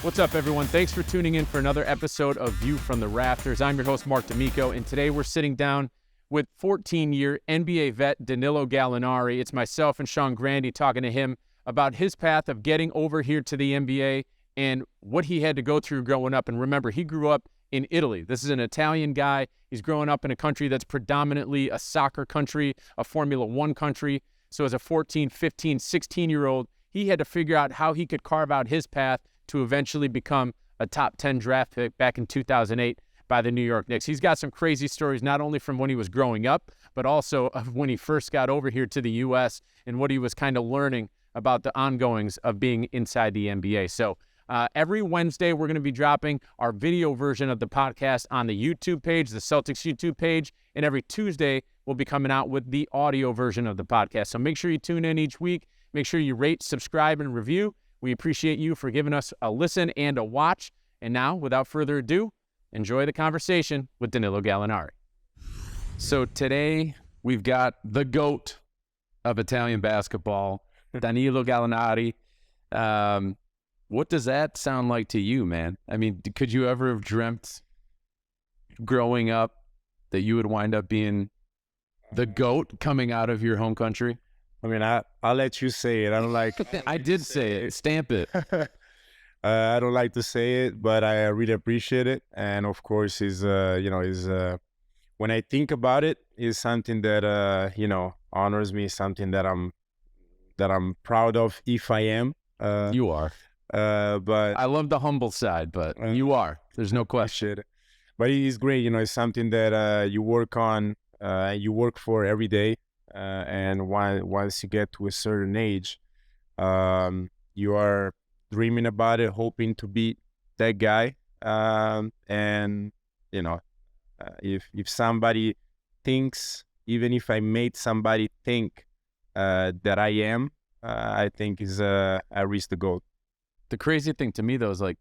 What's up, everyone? Thanks for tuning in for another episode of View From the Rafters. I'm your host, Marc, and today we're sitting down with 14-year NBA vet Danilo Gallinari. It's myself and Sean Grande talking to him about his path of getting over here to the NBA and what he had to go through growing up. And remember, he grew up in Italy. This is an Italian guy. He's growing up in a country that's predominantly a soccer country, a Formula One country. So as a 14, 15, 16-year-old, he had to figure out how he could carve out his path to eventually become a top 10 draft pick back in 2008 by the New York Knicks. He's got some crazy stories, not only from when he was growing up, but also of when he first got over here to the U.S. and what he was kind of learning about the ongoings of being inside the NBA. So every Wednesday, we're going to be dropping our video version of the podcast on the YouTube page, the Celtics YouTube page, and every Tuesday, we'll be coming out with the audio version of the podcast. So make sure you tune in each week. Make sure you rate, subscribe, and review. We appreciate you for giving us a listen and a watch. And now, without further ado, enjoy the conversation with Danilo Gallinari. So today, we've got the GOAT of Italian basketball, Danilo Gallinari. What does that sound like to you, man? I mean, could you ever have dreamt growing up that you would wind up being the GOAT coming out of your home country? I mean, I'll let you say it. I don't like. I did say it. Stamp it. I don't like to say it, but I really appreciate it. And of course, when I think about it, is something that honors me. Something that I'm proud of. If I am, you are. But I love the humble side, but you are. There's no question. But it is great. It's something that you work on. You work for every day. And once you get to a certain age, you are dreaming about it, hoping to be that guy. If somebody thinks, even if I made somebody think that I am, I think I reached the goal. The crazy thing to me, though, is like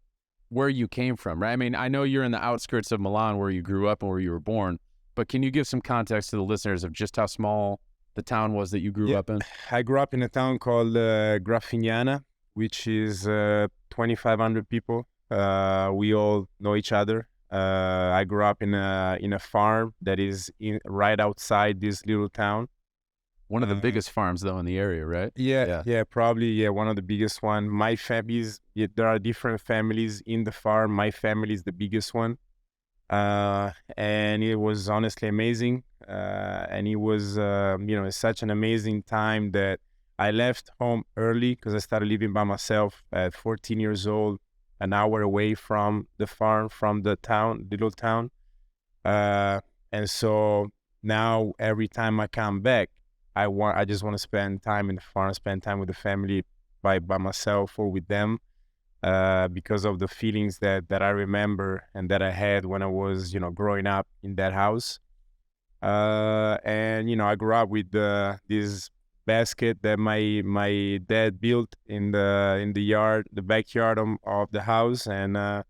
where you came from, right? I mean, I know you're in the outskirts of Milan where you grew up and where you were born, but can you give some context to the listeners of just how small the town was that you grew up in? I grew up in a town called Graffignana, which is 2,500 people. We all know each other. I grew up in a farm that is right outside this little town. One of the biggest farms, though, in the area, right? Yeah, probably, one of the biggest one. My families, there are different families in the farm. My family is the biggest one. And it was honestly amazing. And it was, such an amazing time that I left home early because I started living by myself at 14 years old, an hour away from the farm, from the town, little town. And so now every time I come back, I just want to spend time in the farm, spend time with the family by myself or with them. Because of the feelings that I remember and that I had when I was, growing up in that house. I grew up with this basket that my dad built in the yard, the backyard of the house, and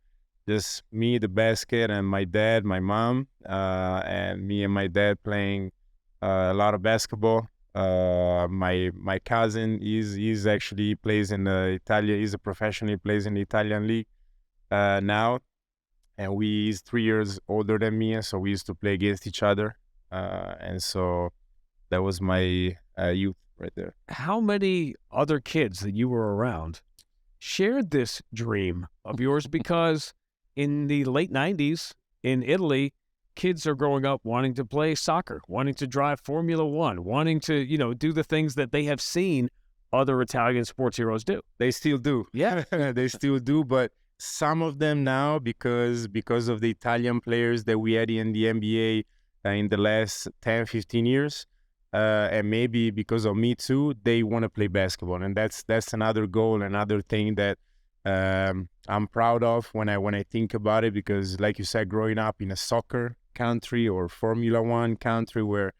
just me, the basket, and my dad, my mom, and me and my dad playing a lot of basketball. My cousin is actually plays in the Italia. He's a professional. He plays in the Italian league now, and he's 3 years older than me. So we used to play against each other, and so that was my youth right there. How many other kids that you were around shared this dream of yours? Because in the late 90s in Italy, kids are growing up wanting to play soccer, wanting to drive Formula One, wanting to, do the things that they have seen other Italian sports heroes do. They still do. Yeah. They still do. But some of them now, because of the Italian players that we had in the NBA in the last 10, 15 years, and maybe because of me too, they want to play basketball. And that's another goal, another thing that I'm proud of when I think about it, because like you said, growing up in a soccer country or Formula One country where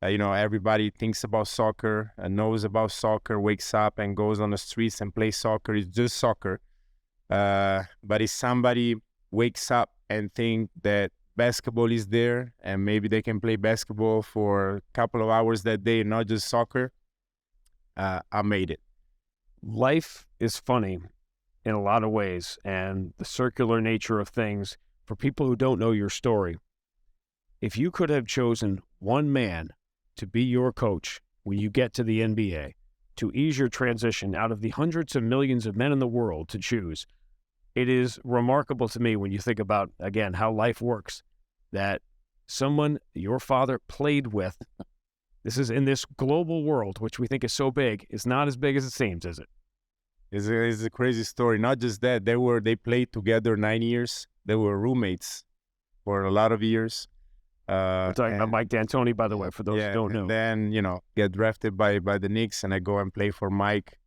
everybody thinks about soccer and knows about soccer, wakes up and goes on the streets and plays soccer. It's just soccer. But if somebody wakes up and think that basketball is there and maybe they can play basketball for a couple of hours that day, not just soccer, I made it. Life is funny. in a lot of ways, and the circular nature of things. For people who don't know your story, if you could have chosen one man to be your coach when you get to the NBA, to ease your transition out of the hundreds of millions of men in the world to choose, it is remarkable to me when you think about, again, how life works, that someone your father played with, this is in this global world, which we think is so big, is not as big as it seems, is it? It's a crazy story. Not just that, they played together 9 years. They were roommates for a lot of years. We're talking about Mike D'Antoni, by the way, for those who don't know. And then, get drafted by the Knicks, and I go and play for Mike.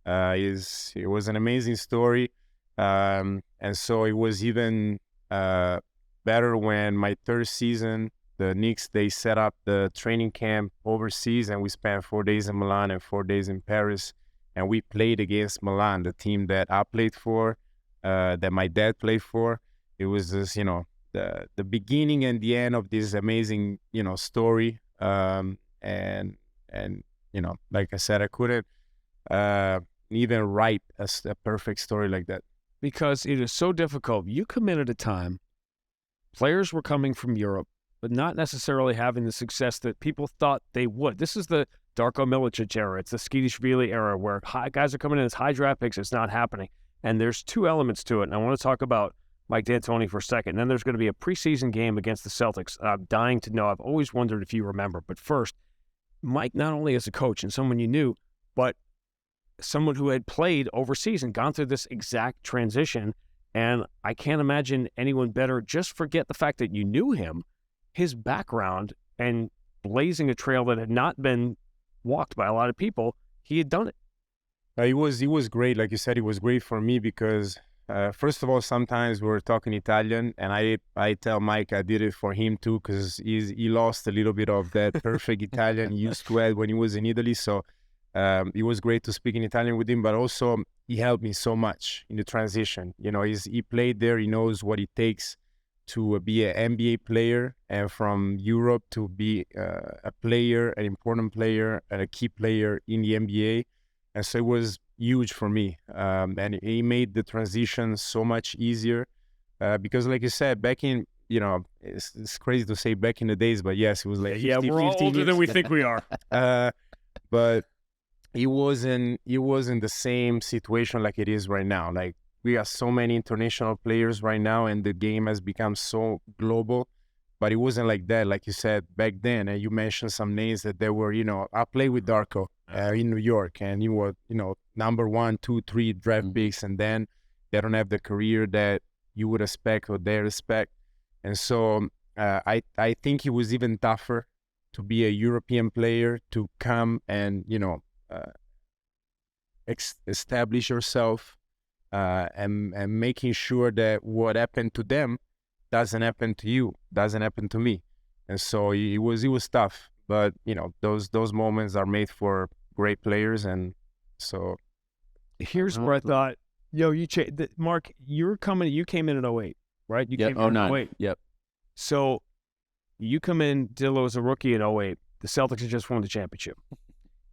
It was an amazing story. And so it was even better when my third season, the Knicks, they set up the training camp overseas, and we spent 4 days in Milan and 4 days in Paris. And we played against Milan, the team that I played for, that my dad played for. It was just, the beginning and the end of this amazing, story. And like I said, I couldn't even write a perfect story like that. Because it is so difficult. You come in at a time, players were coming from Europe, but not necessarily having the success that people thought they would. This is the Darko Milicic era. It's the Skeetišvili era where guys are coming in as high draft picks. It's not happening. And there's two elements to it. And I want to talk about Mike D'Antoni for a second. And then there's going to be a preseason game against the Celtics. I'm dying to know. I've always wondered if you remember. But first, Mike, not only as a coach and someone you knew, but someone who had played overseas and gone through this exact transition. And I can't imagine anyone better. Just forget the fact that you knew him, his background, and blazing a trail that had not been walked by a lot of people. He had done it. It was great. Like you said, it was great for me because, first of all, sometimes we're talking Italian, and I tell Mike I did it for him too, because he lost a little bit of that perfect Italian he used to have when he was in Italy. So it was great to speak in Italian with him, but also he helped me so much in the transition. He played there. He knows what it takes to be an NBA player, and from Europe to be a player, an important player, and a key player in the NBA. And so it was huge for me. And he made the transition so much easier because, like you said, back in, it's crazy to say back in the days, but yes, it was like 50, we're all older than we think we are. But it wasn't the same situation like it is right now. Like, we have so many international players right now, and the game has become so global. But it wasn't like that, like you said, back then. And you mentioned some names that they were, I played with Darko in New York, and he was, number 1, 2, 3 draft picks, and then they don't have the career that you would expect or they expect. And so I think it was even tougher to be a European player, to come and, establish yourself and making sure that what happened to them doesn't happen to you, doesn't happen to me. And so it was tough, but those moments are made for great players. And so here's where I thought, Marc, you came in at 08, right? You came in at 08. Yep. So you come in, Dillo, as a rookie in 08. The Celtics had just won the championship.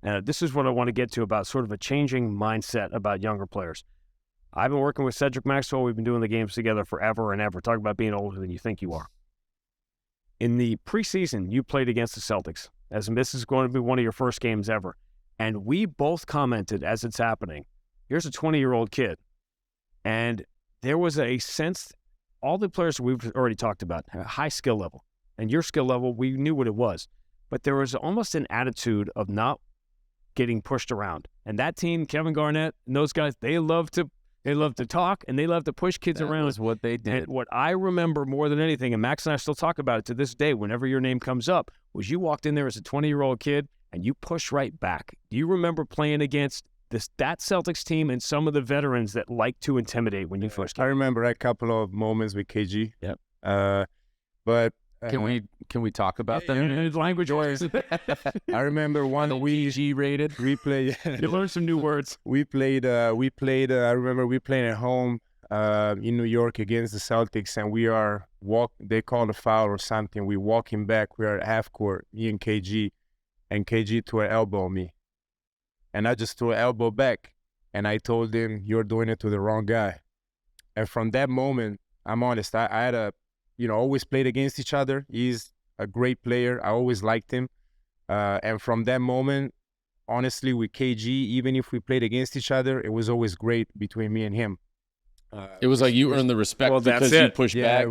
And this is what I want to get to about sort of a changing mindset about younger players. I've been working with Cedric Maxwell. We've been doing the games together forever and ever. Talk about being older than you think you are. In the preseason, you played against the Celtics, as this is going to be one of your first games ever. And we both commented as it's happening, here's a 20-year-old kid. And there was a sense, all the players we've already talked about, a high skill level. And your skill level, we knew what it was. But there was almost an attitude of not getting pushed around. And that team, Kevin Garnett and those guys, they love to talk, and they love to push kids around. That was what they did. And what I remember more than anything, and Max and I still talk about it to this day, whenever your name comes up, was you walked in there as a 20-year-old kid, and you pushed right back. Do you remember playing against that Celtics team and some of the veterans that like to intimidate when you first came? I remember a couple of moments with KG. Yep. But can we talk about them? Language wise. I remember one PG rated. we played. You learned some new words. We played. I remember we played at home in New York against the Celtics, and they called a foul or something. We walking back. We are at half court, me and KG threw an elbow on me, and I just threw an elbow back, And I told him, "You're doing it to the wrong guy." And from that moment, I'm honest, I had always played against each other. He's a great player. I always liked him. And from that moment, honestly, with KG, even if we played against each other, it was always great between me and him. It was like you earned the respect because you pushed back.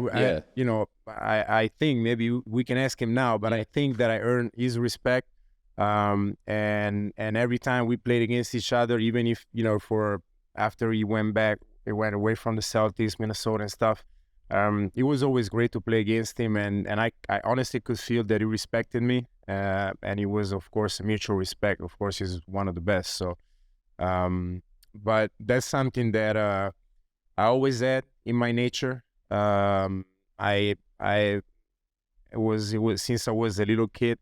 I think maybe we can ask him now, but I think that I earned his respect. And every time we played against each other, even if, for after he went away from the Celtics, Minnesota and stuff, it was always great to play against him. And I honestly could feel that he respected me. And it was, of course, a mutual respect. Of course, he's one of the best. So, but that's something that I always had in my nature. It was since I was a little kid.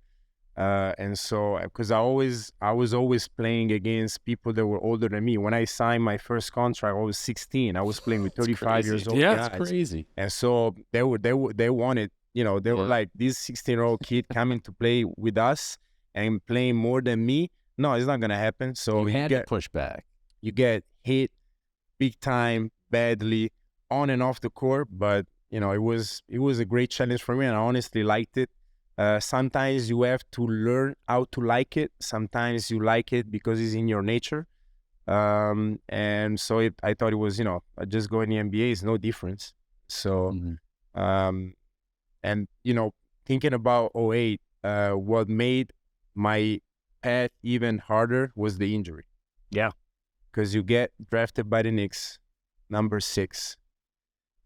And so, because I was always playing against people that were older than me. When I signed my first contract, I was 16. I was playing with 35 years old guys. That's crazy. And so they wanted, they were like, this 16-year-old kid coming to play with us and playing more than me. No, it's not gonna happen. So you had to push back. You get hit big time, badly, on and off the court. But it was a great challenge for me, and I honestly liked it. Sometimes you have to learn how to like it. Sometimes you like it because it's in your nature. And so I thought it was, just going in the NBA is no difference. So, and, thinking about '08, what made my path even harder was the injury. Yeah. Because you get drafted by the Knicks, number 6.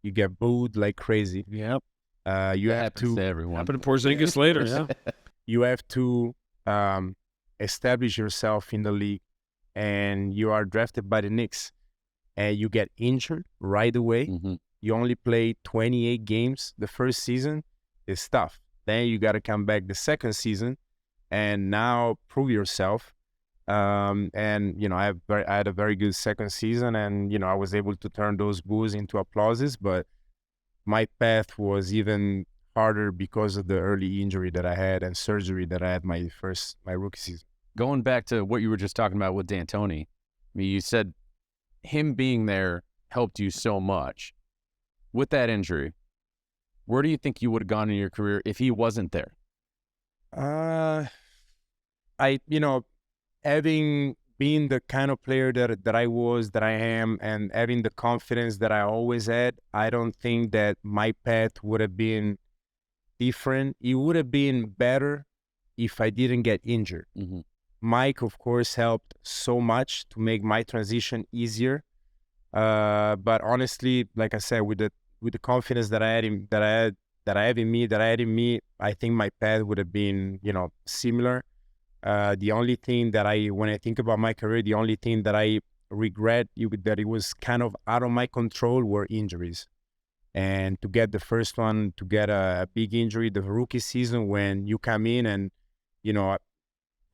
You get booed like crazy. Yep. You have to everyone. Happened to Porzingis later. Yeah. You have to establish yourself in the league, and you are drafted by the Knicks, and you get injured right away. You only play 28 games the first season. It's tough. Then you got to come back the second season, and now prove yourself. And I had a very good second season, and I was able to turn those boos into applauses, but my path was even harder because of the early injury that I had and surgery that I had my rookie season. Going back to what you were just talking about with D'Antoni, you said him being there helped you so much. With that injury, where do you think you would have gone in your career if he wasn't there? Having been the kind of player that I am, and having the confidence that I always had, I don't think that my path would have been different. It would have been better if I didn't get injured. Mike, of course, helped so much to make my transition easier. But honestly, like I said, with the confidence that I have in me, I think my path would have been, similar. The only thing that when I think about my career, the only thing that I regret that it was kind of out of my control were injuries. And to get the first one, to get a big injury, the rookie season, when you come in and,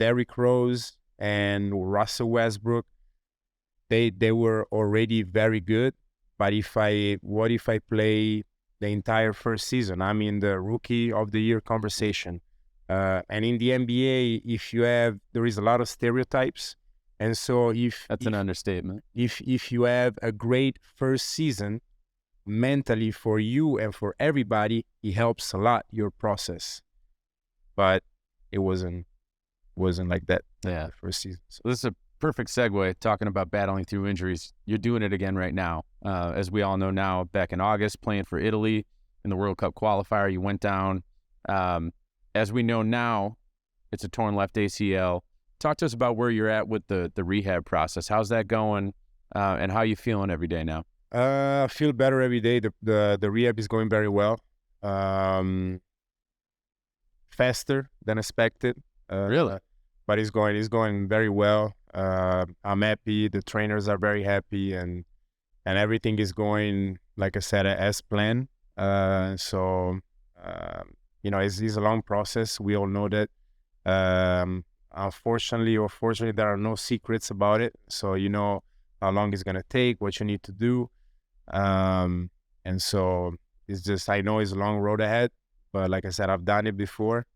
Derrick Rose and Russell Westbrook, they were already very good. But what if I play the entire first season? I'm in the Rookie of the Year conversation. And in the NBA, there is a lot of stereotypes. And so that's an understatement. If you have a great first season, mentally for you and for everybody, it helps a lot, your process. But it wasn't like that. Yeah, first season. So this is a perfect segue, talking about battling through injuries. You're doing it again right now. As we all know now, back in August, playing for Italy in the World Cup qualifier, you went down. As we know now, it's a torn left ACL. Talk to us about where you're at with the rehab process. How's that going, and how are you feeling every day now? I feel better every day. The rehab is going very well. Faster than expected. Really? But it's going very well. I'm happy. The trainers are very happy, and everything is going, like I said, as planned. So it's a long process. We all know that. Unfortunately or fortunately, there are no secrets about it. So you know how long it's gonna take, what you need to do. And so it's just, I know it's a long road ahead, but like I said, I've done it before.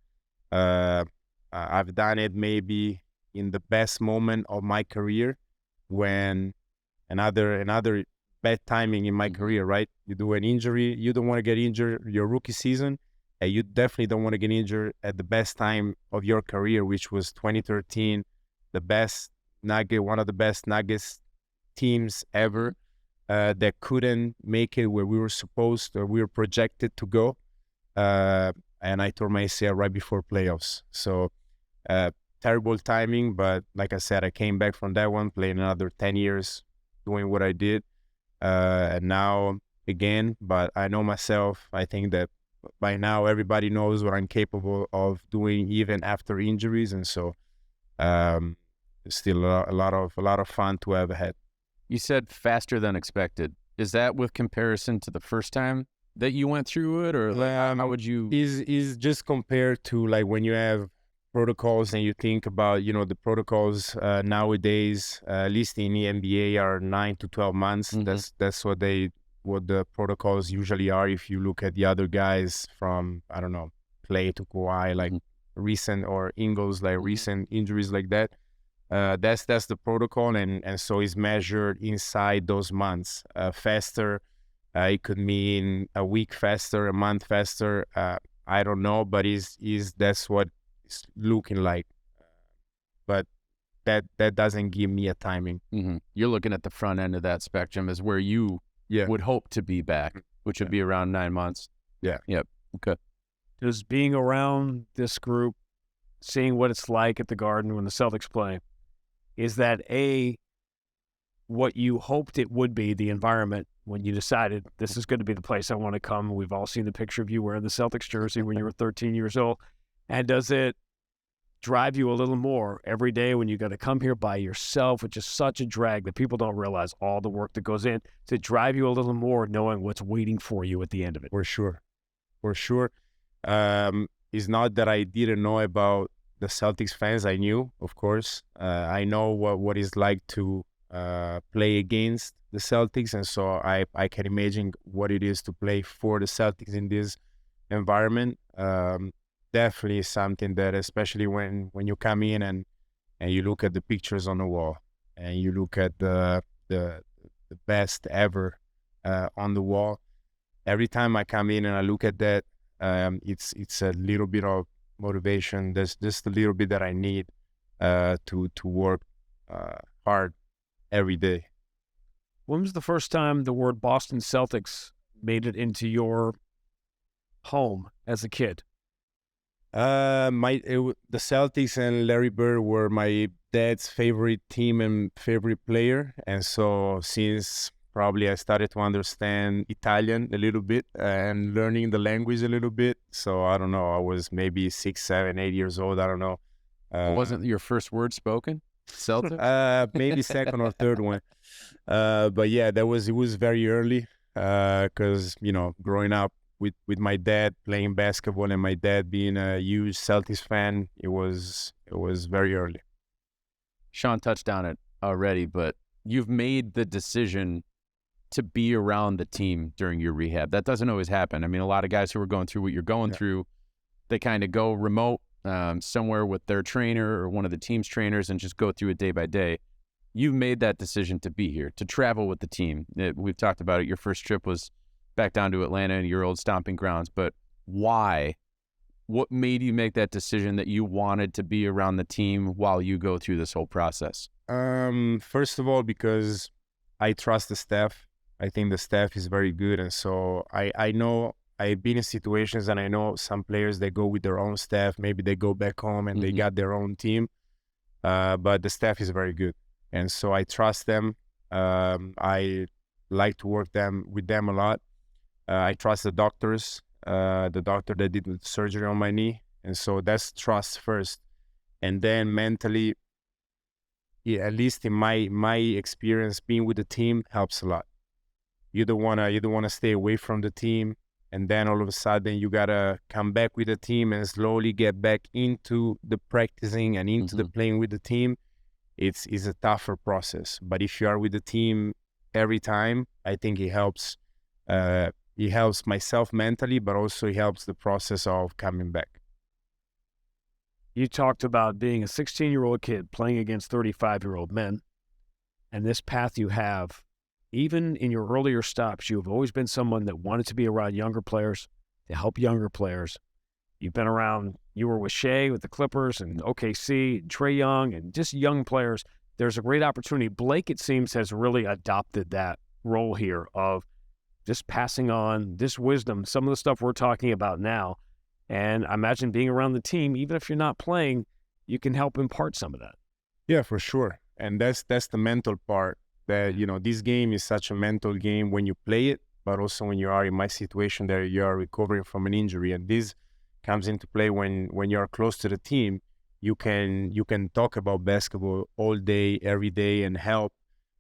I've done it maybe in the best moment of my career when another bad timing in my career, right? You do an injury, you don't want to get injured your rookie season, and you definitely don't want to get injured at the best time of your career, which was 2013, one of the best Nuggets teams ever that couldn't make it where we were projected to go. And I tore my ACL right before playoffs. So terrible timing, but like I said, I came back from that one, playing another 10 years, doing what I did. And now again, but I know myself. I think that by now everybody knows what I'm capable of doing even after injuries. And so it's still a lot of fun to have ahead. You said faster than expected. Is that with comparison to the first time that you went through it, or how would you? Is just compared to like when you have protocols and you think about the protocols nowadays, at least in the NBA, are 9 to 12 months. That's what the protocols usually are. If you look at the other guys from Clay to Kawhi, like recent, or Ingles, like recent injuries like that. That's the protocol, and so it's measured inside those months. Faster, it could mean a week faster, a month faster. I don't know, but that's what it's looking like. But that doesn't give me a timing. You're looking at the front end of that spectrum as where you would hope to be back, which would be around 9 months. Yeah. Yep. Okay. Does being around this group, seeing what it's like at the Garden when the Celtics play, is that what you hoped it would be, the environment, when you decided this is going to be the place I want to come? We've all seen the picture of you wearing the Celtics jersey when you were 13 years old. And does it drive you a little more every day when you got to come here by yourself, which is such a drag that people don't realize all the work that goes in, to drive you a little more knowing what's waiting for you at the end of it? For sure. It's not that I didn't know about the Celtics fans. I knew, of course. I know what it's like to play against the Celtics, and so I can imagine what it is to play for the Celtics in this environment. Definitely something that, especially when you come in and you look at the pictures on the wall, and you look at the best ever on the wall. Every time I come in and I look at that, it's a little bit of motivation. There's just a little bit that I need to work hard every day. When was the first time the word Boston Celtics made it into your home as a kid? The Celtics and Larry Bird were my dad's favorite team and favorite player, and so since probably I started to understand Italian a little bit and learning the language a little bit. So I don't know, I was maybe 6, 7, 8 years old. I don't know. Wasn't your first word spoken? Celtic? Maybe second or third one. But yeah, it was very early because growing up with my dad playing basketball and my dad being a huge Celtics fan, it was very early. Sean touched on it already, but you've made the decision to be around the team during your rehab. That doesn't always happen. I mean, a lot of guys who are going through what you're going through, they kind of go remote somewhere with their trainer or one of the team's trainers and just go through it day by day. You've made that decision to be here, to travel with the team. We've talked about it. Your first trip was back down to Atlanta and your old stomping grounds. But why? What made you make that decision that you wanted to be around the team while you go through this whole process? First of all, because I trust the staff. I think the staff is very good. And so I know I've been in situations, and I know some players, they go with their own staff. Maybe they go back home and they got their own team. But the staff is very good. And so I trust them. I like to work with them a lot. I trust the doctors, the doctor that did the surgery on my knee. And so that's trust first. And then mentally, at least in my experience, being with the team helps a lot. You don't wanna stay away from the team, and then all of a sudden you gotta come back with the team and slowly get back into the practicing and into the playing with the team. It's a tougher process. But if you are with the team every time, I think it helps. It helps myself mentally, but also it helps the process of coming back. You talked about being a 16-year-old kid playing against 35-year-old men and this path you have, even in your earlier stops, you have always been someone that wanted to be around younger players, to help younger players. You've been around, you were with Shea, with the Clippers, and OKC, and Trae Young, and just young players. There's a great opportunity. Blake, it seems, has really adopted that role here of just passing on this wisdom, some of the stuff we're talking about now. And I imagine being around the team, even if you're not playing, you can help impart some of that. Yeah, for sure. And that's the mental part that, this game is such a mental game when you play it, but also when you are in my situation that you are recovering from an injury. And this comes into play when you're close to the team. You can talk about basketball all day, every day, and help.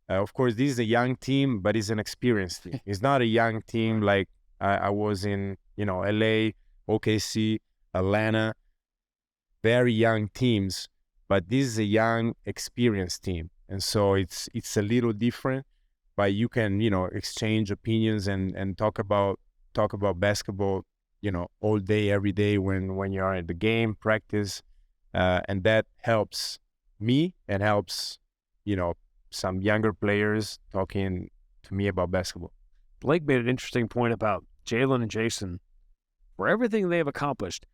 Of course, this is a young team, but it's an experienced team. It's not a young team like I was in, LA, OKC, Atlanta, very young teams, but this is a young, experienced team. And so it's a little different, but you can, exchange opinions and talk about basketball, all day, every day when you're at the game, practice. And that helps me and helps, some younger players talking to me about basketball. Blake made an interesting point about Jalen and Jason. For everything they've accomplished,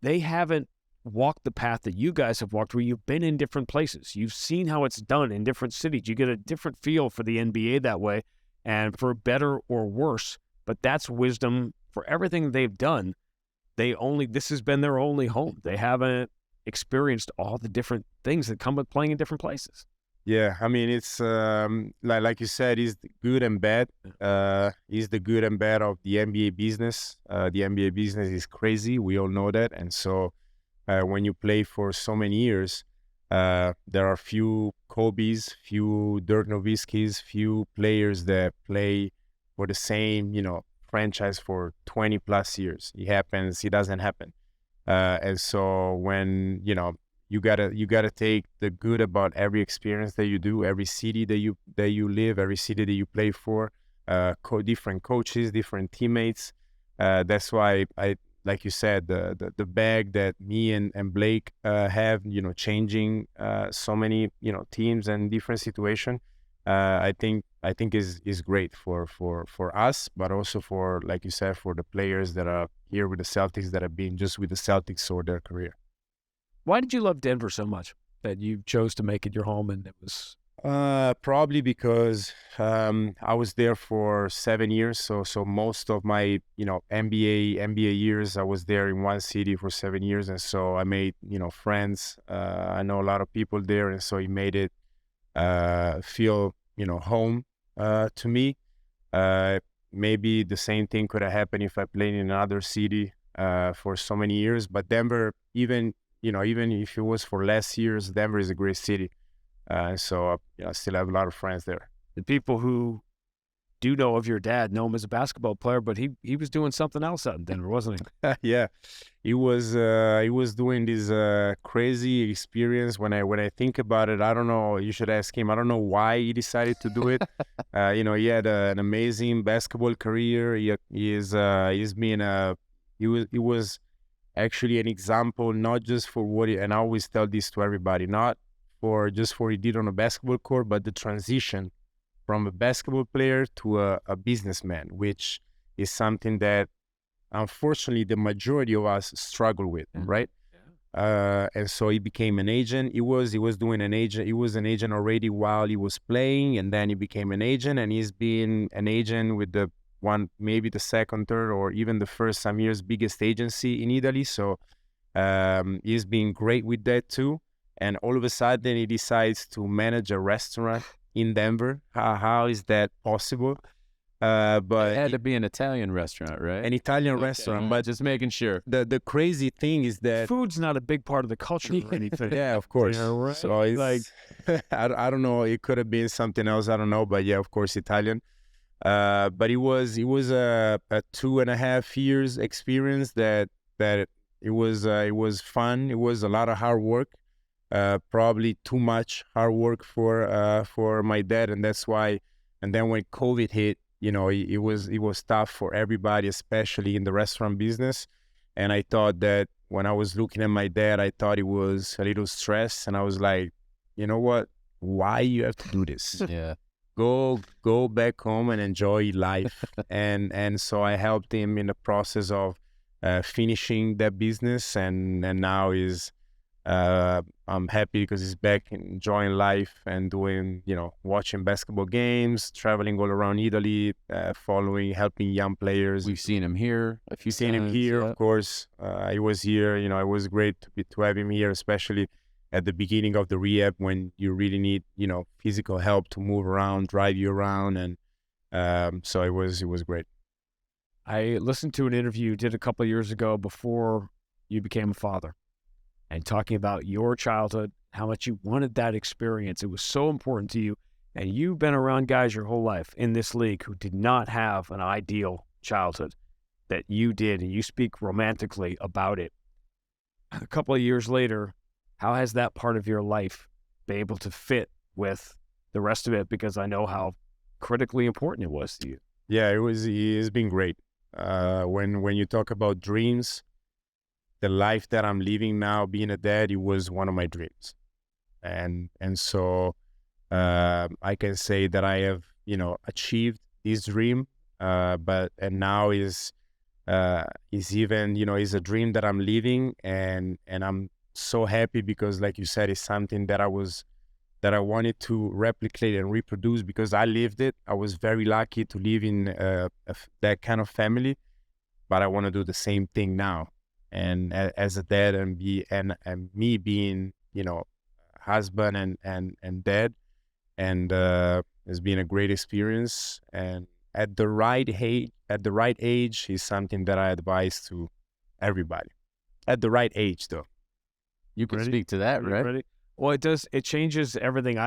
they haven't walked the path that you guys have walked, where you've been in different places. You've seen how it's done in different cities. You get a different feel for the NBA that way, and for better or worse. But that's wisdom. For everything they've done, this has been their only home. They haven't experienced all the different things that come with playing in different places. Yeah, I mean, it's like you said, it's the good and bad. It's the good and bad of the NBA business. The NBA business is crazy. We all know that. And so when you play for so many years, there are few Kobe's, few Dirk Nowitzki's, few players that play for the same, franchise for 20 plus years. It doesn't happen. And so when, you gotta take the good about every experience that you do, every city that you live, every city that you play for, different coaches, different teammates. That's why I, like you said, the bag that me and Blake have, changing so many teams and different situations. I think is great for us, but also for, like you said, for the players that are here with the Celtics that have been just with the Celtics or their career. Why did you love Denver so much that you chose to make it your home? And it was probably because I was there for 7 years. So most of my NBA years, I was there in one city for 7 years, and so I made friends. I know a lot of people there, and so it made it feel home to me. Maybe the same thing could have happened if I played in another city for so many years. But Denver, even if it was for less years, Denver is a great city. So I still have a lot of friends there. The people who do know of your dad know him as a basketball player, but he was doing something else out in Denver, wasn't he? Yeah, he was doing this crazy experience. When I think about it, I don't know. You should ask him. I don't know why he decided to do it. He had an amazing basketball career. He was actually an example, not just for what and I always tell this to everybody, not for just for what he did on a basketball court, but the transition from a basketball player to a businessman, which is something that unfortunately the majority of us struggle with, right? Yeah. And so he became an agent. He was doing an agent. He was an agent already while he was playing, and then he became an agent, and he's been an agent with the one, maybe the second, third, or even the first some years biggest agency in Italy. So he's been great with that too. And all of a sudden he decides to manage a restaurant in Denver. How is that possible? But it had to be an Italian restaurant, right? An Italian restaurant, but just making sure. The crazy thing is that food's not a big part of the culture or anything. Yeah, of course. Yeah, right. So it's like I don't know. It could have been something else. I don't know. But yeah, of course, Italian. But it was a 2.5 years experience that it was fun. It was a lot of hard work. Probably too much hard work for my dad, and that's why. And then when COVID hit, it was tough for everybody, especially in the restaurant business. And I thought that when I was looking at my dad, I thought he was a little stressed, and I was like, you know what? why you have to do this? Yeah. Go back home and enjoy life. and so I helped him in the process of finishing that business, and now I'm happy because he's back enjoying life and doing, watching basketball games, traveling all around Italy, helping young players. We've seen him here a few Seen times. him here, of course. He was here. It was great to have him here, especially at the beginning of the rehab when you really need, physical help to move around, drive you around, and so it was great. I listened to an interview you did a couple of years ago before you became a father, and talking about your childhood, how much you wanted that experience. It was so important to you. And you've been around guys your whole life in this league who did not have an ideal childhood that you did, and you speak romantically about it. A couple of years later, how has that part of your life been able to fit with the rest of it? Because I know how critically important it was to you. Yeah, it's been great. When you talk about dreams, the life that I'm living now, being a dad, it was one of my dreams, and so I can say that I have achieved this dream. But now is even is a dream that I'm living, and I'm so happy because, like you said, it's something that I wanted to replicate and reproduce because I lived it. I was very lucky to live in that kind of family, but I want to do the same thing now. And as a dad and me being, husband and dad, and it's been a great experience. And at the right age is something that I advise to everybody. At the right age, though. You can speak to that, right? Ready? Well, it does. It changes everything.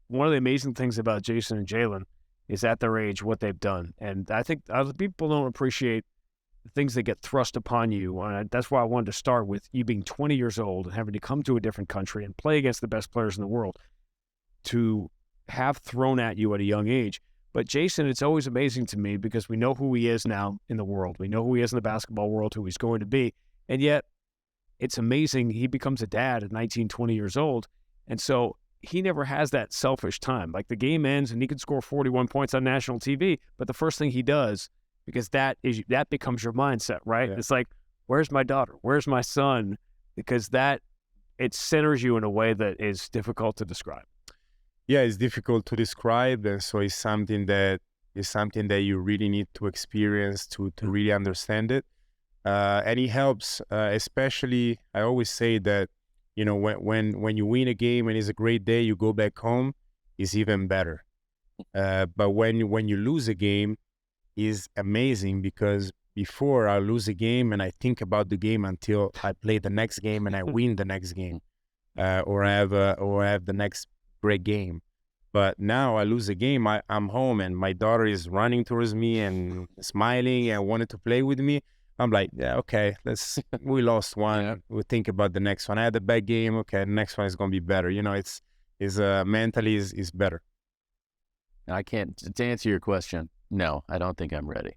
One of the amazing things about Jason and Jalen is at their age what they've done, and I think other people don't appreciate the things that get thrust upon you. And that's why I wanted to start with you being 20 years old and having to come to a different country and play against the best players in the world to have thrown at you at a young age. But Jason, it's always amazing to me because we know who he is now in the world. We know who he is in the basketball world, who he's going to be. And yet it's amazing he becomes a dad at 19, 20 years old. And so he never has that selfish time. Like the game ends and he could score 41 points on national TV, but the first thing he does, because that becomes your mindset, right? Yeah. It's like, where's my daughter? Where's my son? Because it centers you in a way that is difficult to describe. Yeah, it's difficult to describe, and so it's something that you really need to experience to really understand it. And it helps, especially I always say that, when you win a game and it's a great day, you go back home, it's even better. But when you lose a game, is amazing because before I lose a game and I think about the game until I play the next game and I win the next game, or I have the next great game. But now I lose a game, I'm home and my daughter is running towards me and smiling and wanted to play with me. I'm like, yeah, okay, we lost one. Yeah. We'll think about the next one. I had a bad game. Okay, the next one is going to be better. It's mentally is better. I can't, to answer your question, no, I don't think I'm ready.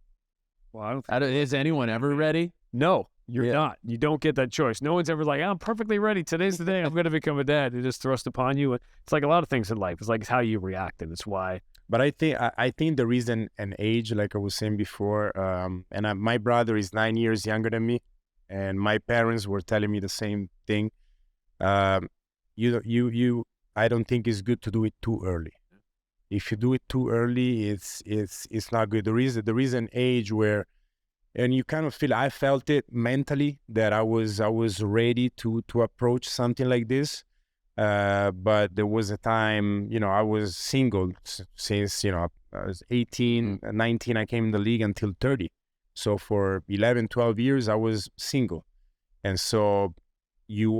Well, is anyone ever ready? No, you're not. You don't get that choice. No one's ever like, I'm perfectly ready. Today's the day I'm going to become a dad. It just thrust upon you. It's like a lot of things in life. It's like it's how you react, and it's why. But I think there is an age, like I was saying before, and my brother is 9 years younger than me, and my parents were telling me the same thing. I don't think it's good to do it too early. If you do it too early, it's not good. There is an age where, and you kind of feel, I felt it mentally that I was ready to approach something like this. But there was a time, I was single since, I was 18, 19, I came in the league until 30. So for 11, 12 years, I was single. And so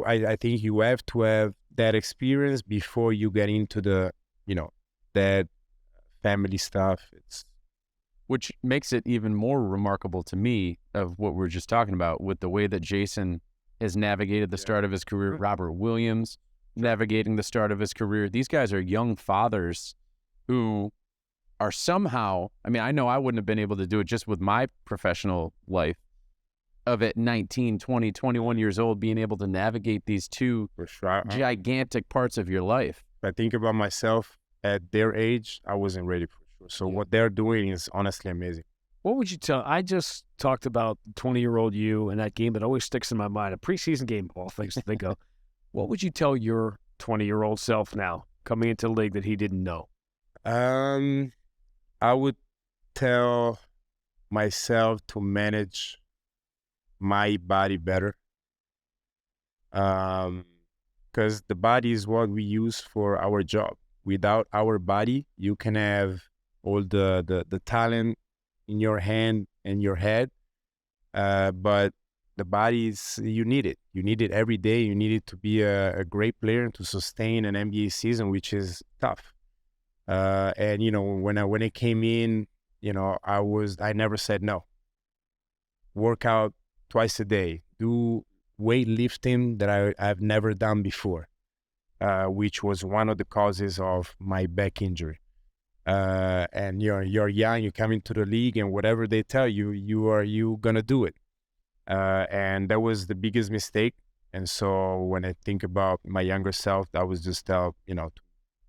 I think you have to have that experience before you get into the, that family stuff. Which makes it even more remarkable to me of what we're just talking about with the way that Jason has navigated the start of his career. Robert Williams navigating the start of his career. These guys are young fathers who are somehow, I know I wouldn't have been able to do it just with my professional life of at 19, 20, 21 years old, being able to navigate these two gigantic parts of your life. I think about myself at their age, I wasn't ready for sure. So what they're doing is honestly amazing. What would you tell? I just talked about the 20-year-old you and that game that always sticks in my mind, a preseason game, all things to think of. What would you tell your 20-year-old self now coming into the league that he didn't know? I would tell myself to manage my body better. Because the body is what we use for our job. Without our body, you can have all the talent in your hand and your head, but the body is, you need it. You need it every day. You need it to be a great player and to sustain an NBA season, which is tough. And when I came in, I never said no. Work out twice a day. Do weightlifting that I've never done before, which was one of the causes of my back injury. And you're young, you come into the league, and whatever they tell you, you gonna do it. And that was the biggest mistake. And so when I think about my younger self, I was just to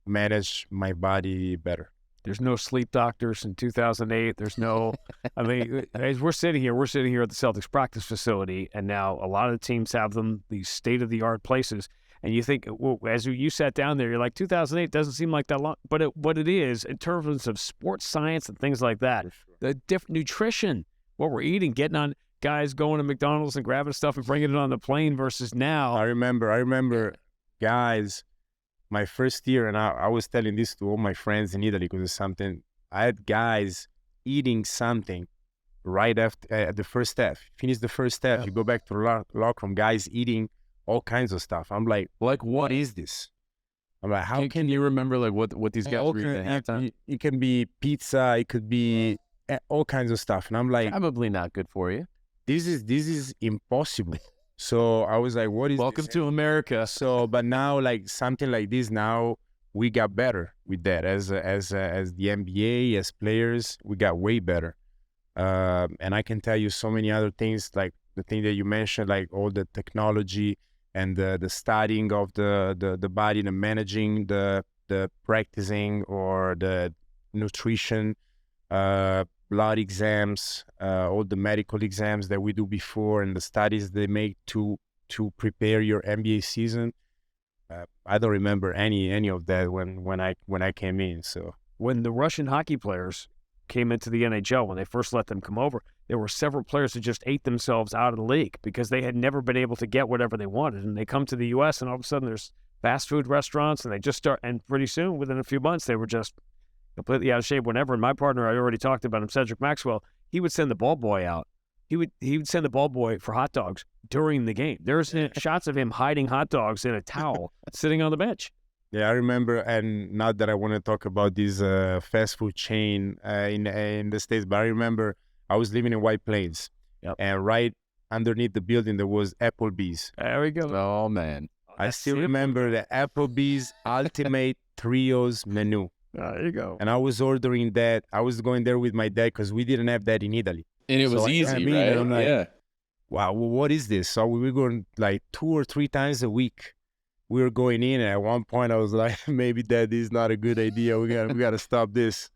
manage my body better. There's no sleep doctors in 2008. There's no, I mean, as we're sitting here at the Celtics practice facility, and now a lot of the teams have them, these state-of-the-art places. And you think, well, as you sat down there, you're like, 2008 doesn't seem like that long. But what it is, in terms of sports science and things like that, the different nutrition, what we're eating, getting on, guys going to McDonald's and grabbing stuff and bringing it on the plane versus now. I remember guys, my first year, and I was telling this to all my friends in Italy because it's something, I had guys eating something right after the first step. Finish the first step, you go back to the locker room, guys eating all kinds of stuff. I'm like, what is this? I'm like, how can you remember like what these guys were eating at halftime? It can be pizza, it could be all kinds of stuff. And I'm like, probably not good for you. This is impossible. So I was like, what is welcome to America. So, but now like something like this, now we got better with that as the NBA, as players, we got way better. And I can tell you so many other things, like the thing that you mentioned, like all the technology and the studying of the body, the managing, the practicing or the nutrition, blood exams, all the medical exams that we do before, and the studies they make to prepare your NBA season. I don't remember any of that when I came in. So when the Russian hockey players came into the NHL, when they first let them come over, there were several players who just ate themselves out of the league because they had never been able to get whatever they wanted. And they come to the U.S. and all of a sudden there's fast food restaurants, and they just start, and pretty soon, within a few months, they were just completely out of shape. Whenever, and my partner, I already talked about him, Cedric Maxwell, he would send the ball boy out. He would send the ball boy for hot dogs during the game. There's shots of him hiding hot dogs in a towel sitting on the bench. Yeah, I remember, and not that I want to talk about this fast food chain in the States, but I remember I was living in White Plains, and right underneath the building there was Applebee's. There we go. Oh, man. I still remember the Applebee's Ultimate Trios menu. There you go. And I was ordering that. I was going there with my dad because we didn't have that in Italy. And it was easy, right? And I'm like, yeah. Wow, well, what is this? So we were going like 2 or 3 times a week. We were going in, and at one point I was like, maybe that is not a good idea. We got to stop this.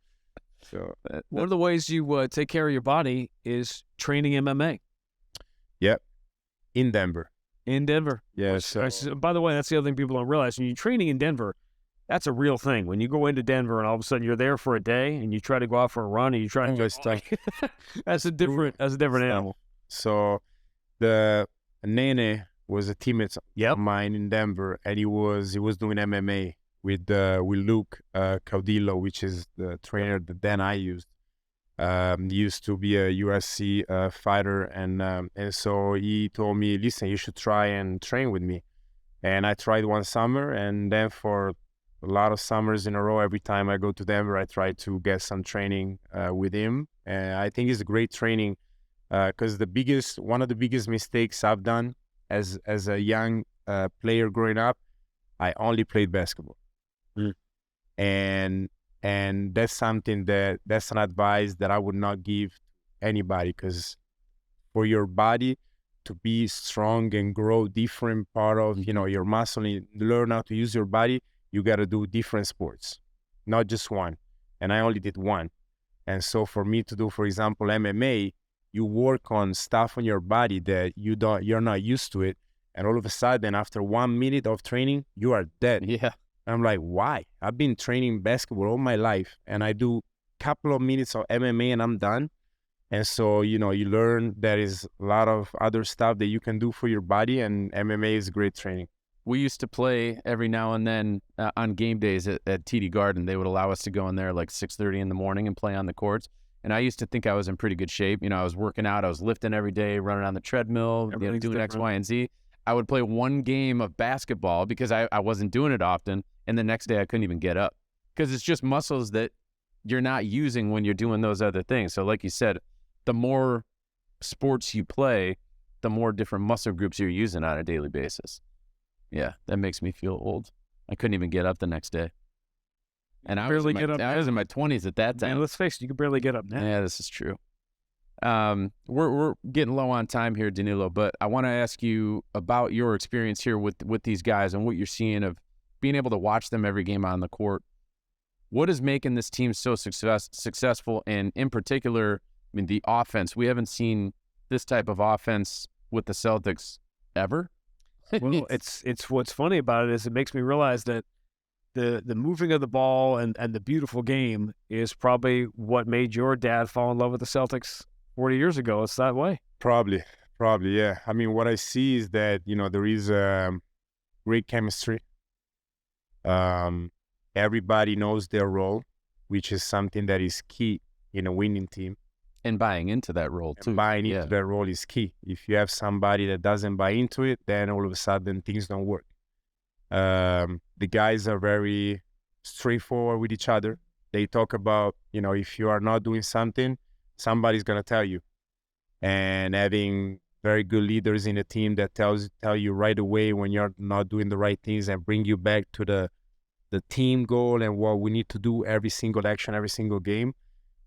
So one of the ways you take care of your body is training MMA. Yep, in Denver. In Denver. Yeah. By the way, that's the other thing people don't realize. When you're training in Denver, that's a real thing. When you go into Denver and all of a sudden you're there for a day and you try to go out for a run and you try to that's a different animal. So the Nene was a teammate of mine in Denver, and he was doing MMA with Luke Caudillo, which is the trainer that then I used. He used to be a UFC fighter, and so he told me, listen, you should try and train with me. And I tried one summer, and then for a lot of summers in a row, every time I go to Denver, I try to get some training with him. And I think it's a great training because one of the biggest mistakes I've done as a young player growing up, I only played basketball. And that's something that's an advice that I would not give anybody, because for your body to be strong and grow different part of your muscle and learn how to use your body, you got to do different sports, not just one. And I only did one. And so for me to do, for example, MMA, you work on stuff on your body that you're not used to it. And all of a sudden, after 1 minute of training, you are dead. Yeah. I'm like, why? I've been training basketball all my life, and I do a couple of minutes of MMA and I'm done. And so, you learn there is a lot of other stuff that you can do for your body, and MMA is great training. We used to play every now and then on game days at TD Garden. They would allow us to go in there like 6:30 in the morning and play on the courts. And I used to think I was in pretty good shape. I was working out. I was lifting every day, running on the treadmill, doing different. X, Y, and Z. I would play one game of basketball because I wasn't doing it often. And the next day I couldn't even get up because it's just muscles that you're not using when you're doing those other things. So like you said, the more sports you play, the more different muscle groups you're using on a daily basis. Yeah, that makes me feel old. I couldn't even get up the next day. And I was in my 20s at that time. Man, let's face it, you can barely get up now. Yeah, this is true. We're getting low on time here, Danilo, but I want to ask you about your experience here with these guys and what you're seeing of being able to watch them every game on the court. What is making this team so successful? And in particular, the offense. We haven't seen this type of offense with the Celtics ever. Well, it's what's funny about it is it makes me realize that the moving of the ball and the beautiful game is probably what made your dad fall in love with the Celtics 40 years ago. It's that way. Probably, yeah. What I see is that, there is great chemistry. Everybody knows their role, which is something that is key in a winning team. And buying into that role, too. Buying into that role is key. If you have somebody that doesn't buy into it, then all of a sudden things don't work. The guys are very straightforward with each other. They talk about, if you are not doing something, somebody's going to tell you. And having very good leaders in the team that tell you right away when you're not doing the right things and bring you back to the team goal and what we need to do every single action, every single game.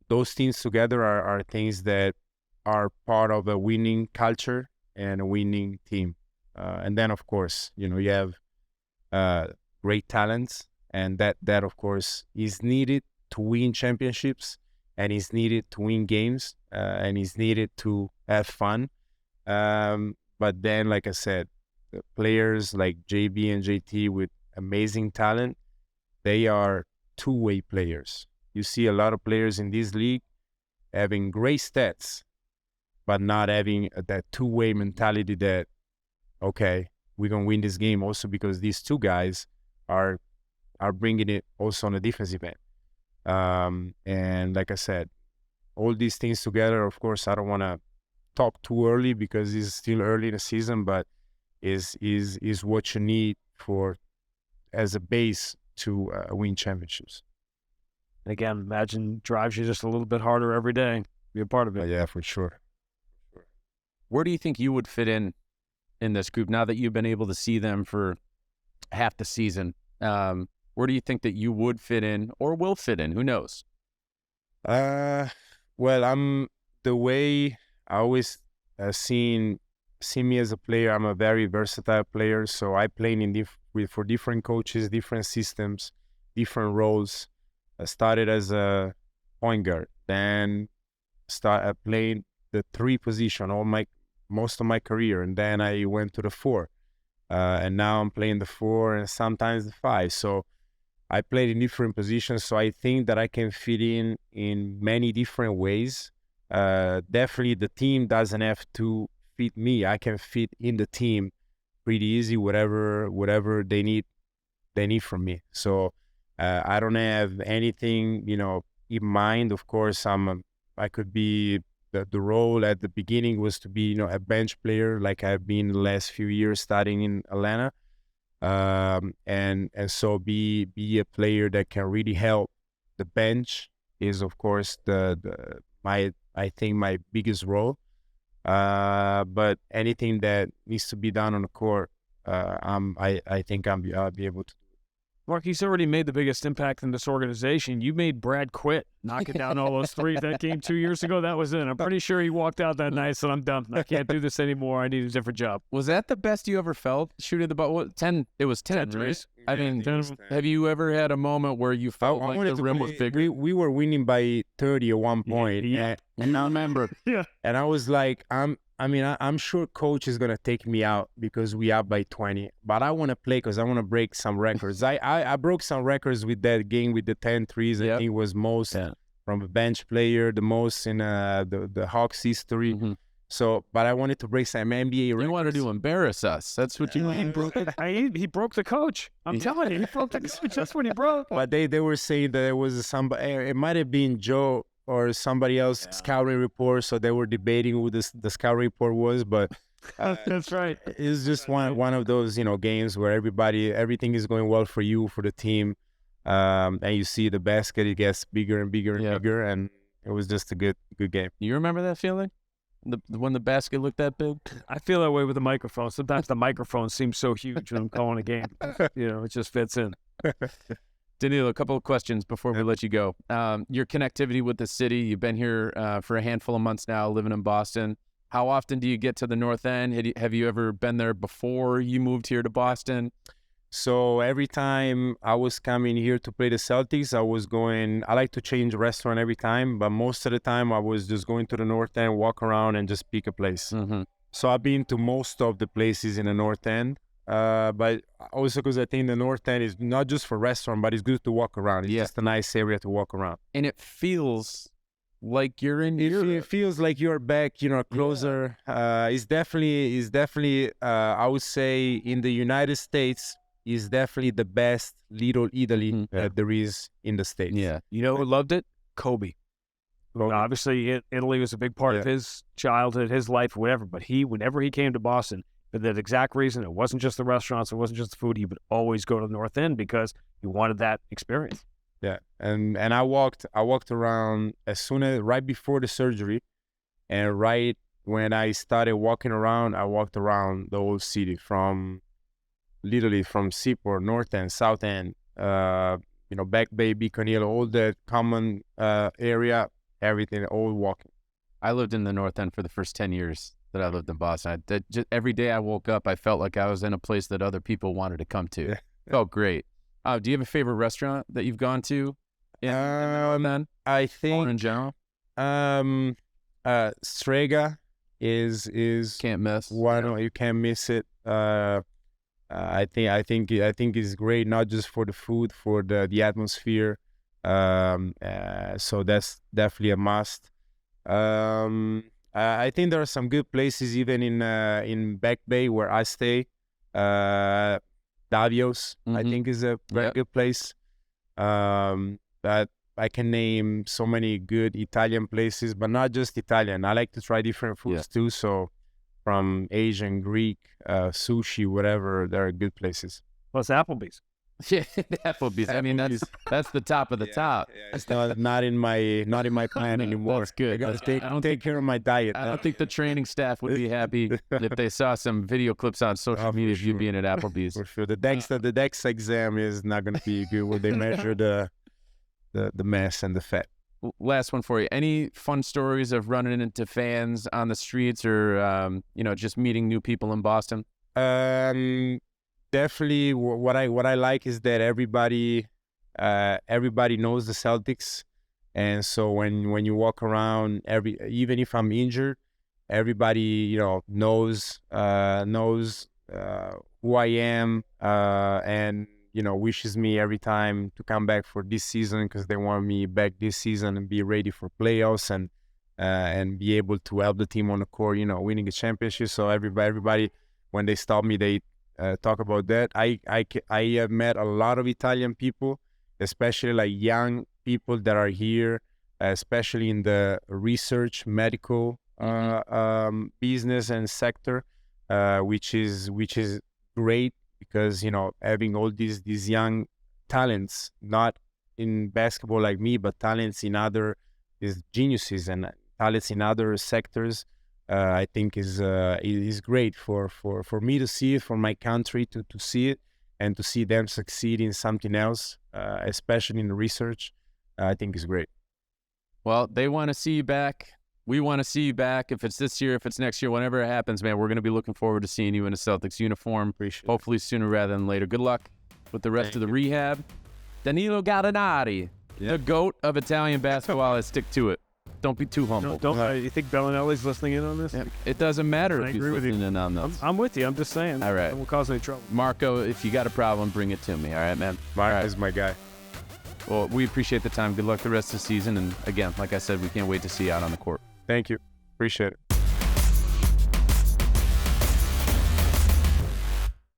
Those things together are things that are part of a winning culture and a winning team. And then, of course, you have great talents, and that, of course, is needed to win championships, and is needed to win games, and is needed to have fun. But then, like I said, the players like JB and JT with amazing talent, they are two-way players. You see a lot of players in this league having great stats, but not having that two-way mentality that, okay, we're going to win this game also because these two guys are bringing it also on a defensive end. And like I said, all these things together, of course, I don't want to talk too early because it's still early in the season, but is what you need for as a base to win championships. Again, imagine drives you just a little bit harder every day. Be a part of it. Yeah, for sure. Where do you think you would fit in this group now that you've been able to see them for half the season? Where do you think that you would fit in or will fit in? Who knows? Well, I'm the way I always see me as a player. I'm a very versatile player, so I play for different coaches, different systems, different roles. I started as a point guard, then playing the 3 position most of my career, and then I went to the 4, and now I'm playing the 4 and sometimes the 5. So I played in different positions, so I think that I can fit in many different ways. Definitely, the team doesn't have to fit me. I can fit in the team pretty easy, whatever they need from me. So. I don't have anything, in mind. Of course, I could be the role at the beginning was to be, a bench player, like I've been the last few years starting in Atlanta, and so be a player that can really help. The bench is, of course, I think my biggest role. But anything that needs to be done on the court, I think I'll be able to. Marc, he's already made the biggest impact in this organization. You made Brad quit knocking down all those threes. That game 2 years ago, that was it. I'm pretty sure he walked out that night, so I'm done. I can't do this anymore. I need a different job. Was that the best you ever felt shooting the ball? 10. It was 10 threes. I mean, have you ever had a moment where you felt like the rim was bigger? We were winning by 30 at one point. Yeah. And I remember. Yeah. And I was like, I'm sure coach is going to take me out because we up by 20. But I want to play because I want to break some records. I broke some records with that game with the 10 threes. I think it was most from a bench player, the most in the Hawks history. Mm-hmm. So, but I wanted to break some NBA records. You wanted to embarrass us. That's what you mean. He broke the coach. I'm telling you, he broke the coach. That's what he broke. But they were saying that it was somebody. It might have been Joe or somebody else scouting report. So they were debating who the scout report was. But that's right. It's just one of those games where everything is going well for you, for the team, and you see the basket, it gets bigger and bigger and bigger, and it was just a good game. You remember that feeling? When the basket looked that big? I feel that way with the microphone. Sometimes the microphone seems so huge when I'm calling a game. It just fits in. Danilo, a couple of questions before we let you go. Your connectivity with the city, you've been here for a handful of months now, living in Boston. How often do you get to the North End? Have you ever been there before you moved here to Boston? So every time I was coming here to play the Celtics, I like to change restaurant every time, but most of the time I was just going to the North End, walk around and just pick a place. Mm-hmm. So I've been to most of the places in the North End, but also because I think the North End is not just for restaurant, but it's good to walk around. It's just a nice area to walk around. And it feels like you're in It feels like you're back, closer. It's definitely, I would say in the United States, is definitely the best little Italy that there is in the States. Yeah. You know who loved it? Kobe. Obviously, Italy was a big part of his childhood, his life, whatever. But whenever he came to Boston, for that exact reason, it wasn't just the restaurants, it wasn't just the food. He would always go to the North End because he wanted that experience. Yeah, and I walked around right before the surgery, and right when I started walking around, I walked around the whole city literally from Seaport, North End, South End, Back Bay, Beacon Hill, all the common area, everything, all walking. I lived in the North End for the first 10 years that I lived in Boston. Every day I woke up, I felt like I was in a place that other people wanted to come to. Felt great. Do you have a favorite restaurant that you've gone to? I think in general, Strega is can't miss. You can't miss it. I think it's great, not just for the food, for the atmosphere. So that's definitely a must. I think there are some good places even in Back Bay where I stay. Davio's, I think, is a very good place. That I can name so many good Italian places, but not just Italian. I like to try different foods too. So from Asian, Greek, sushi, whatever, there are good places. Plus Applebee's. Yeah, Applebee's. I mean, that's the top of the top. It's not in my plan anymore. That's good. I gotta take care of my diet. I don't think the training staff would be happy if they saw some video clips on social media of you being at Applebee's. For sure. The DEX exam is not going to be good where they measure the mass and the fat. Last one for you. Any fun stories of running into fans on the streets or, just meeting new people in Boston? Definitely, what I like is that everybody knows the Celtics, and so when you walk around, even if I'm injured, everybody knows who I am, and wishes me every time to come back for this season because they want me back this season and be ready for playoffs and be able to help the team on the court, winning a championship. So everybody when they stop me, they talk about that. I have met a lot of Italian people, especially like young people that are here, especially in the research, medical business and sector, which is great because having all these young talents, not in basketball like me, but talents in other geniuses and talents in other sectors. I think is great for me to see it, for my country to see it, and to see them succeed in something else, especially in research. I think is great. Well, they want to see you back. We want to see you back. If it's this year, if it's next year, whenever it happens, man, we're going to be looking forward to seeing you in a Celtics uniform. Hopefully sooner rather than later. Good luck with the rest of the rehab. Danilo Gallinari, the GOAT of Italian basketball. I stick to it. Don't be too humble. You think Bellinelli's listening in on this? Yeah, it doesn't matter if he's listening in on this. I'm with you. I'm just saying. All right. It won't cause any trouble. Marco, if you got a problem, bring it to me. All right, man? Marc is my guy. Well, we appreciate the time. Good luck the rest of the season. And again, like I said, we can't wait to see you out on the court. Thank you. Appreciate it.